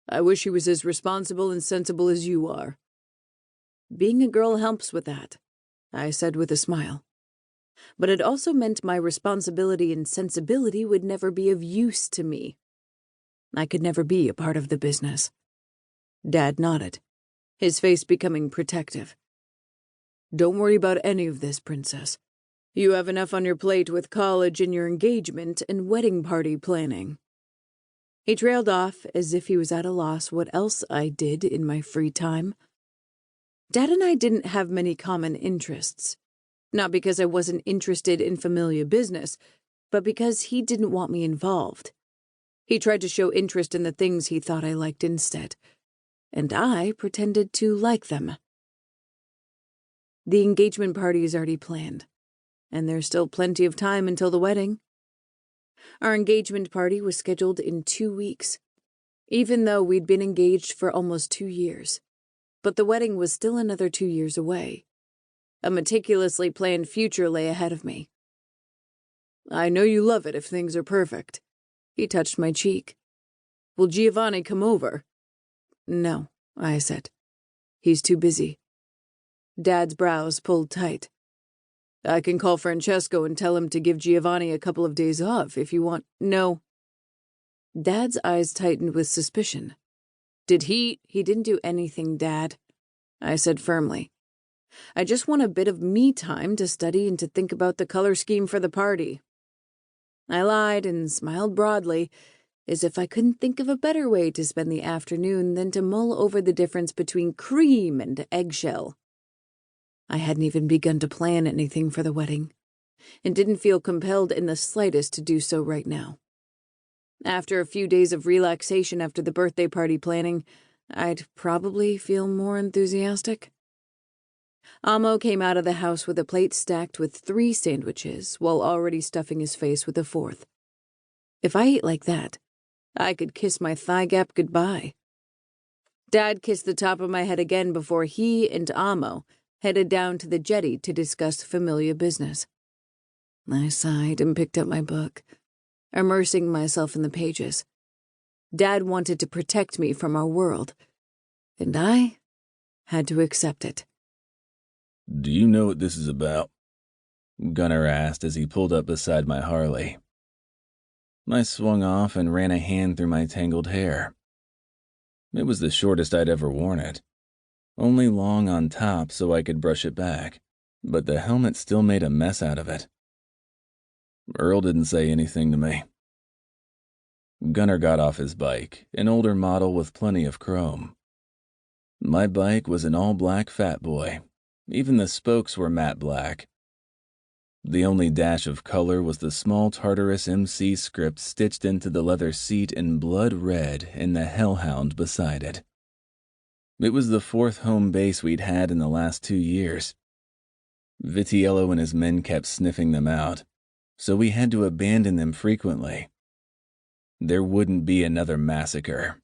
I wish he was as responsible and sensible as you are." "Being a girl helps with that," I said with a smile. But it also meant my responsibility and sensibility would never be of use to me. I could never be a part of the business. Dad nodded, his face becoming protective. "Don't worry about any of this, Princess. You have enough on your plate with college and your engagement and wedding party planning." He trailed off as if he was at a loss what else I did in my free time. Dad and I didn't have many common interests. Not because I wasn't interested in familiar business, but because he didn't want me involved. He tried to show interest in the things he thought I liked instead, and I pretended to like them. The engagement party is already planned, and there's still plenty of time until the wedding. Our engagement party was scheduled in 2 weeks, even though we'd been engaged for almost 2 years. But the wedding was still another 2 years away. A meticulously planned future lay ahead of me. "I know you love it if things are perfect." He touched my cheek. "Will Giovanni come over?" "No," I said. "He's too busy." Dad's brows pulled tight. "I can call Francesco and tell him to give Giovanni a couple of days off if you want." "No." Dad's eyes tightened with suspicion. He didn't do anything, Dad," I said firmly. "I just want a bit of me time to study and to think about the color scheme for the party." I lied and smiled broadly, as if I couldn't think of a better way to spend the afternoon than to mull over the difference between cream and eggshell. I hadn't even begun to plan anything for the wedding, and didn't feel compelled in the slightest to do so right now. After a few days of relaxation after the birthday party planning, I'd probably feel more enthusiastic. Amo came out of the house with a plate stacked with 3 sandwiches, while already stuffing his face with a 4th. If I ate like that, I could kiss my thigh gap goodbye. Dad kissed the top of my head again before he and Amo headed down to the jetty to discuss familiar business. I sighed and picked up my book, immersing myself in the pages. Dad wanted to protect me from our world, and I had to accept it. "Do you know what this is about?" Gunnar asked as he pulled up beside my Harley. I swung off and ran a hand through my tangled hair. It was the shortest I'd ever worn it, only long on top so I could brush it back, but the helmet still made a mess out of it. Earl didn't say anything to me. Gunnar got off his bike, an older model with plenty of chrome. My bike was an all-black fat boy. Even the spokes were matte black. The only dash of color was the small Tartarus MC script stitched into the leather seat in blood red and the hellhound beside it. It was the 4th home base we'd had in the last 2 years. Vitiello and his men kept sniffing them out, so we had to abandon them frequently. There wouldn't be another massacre.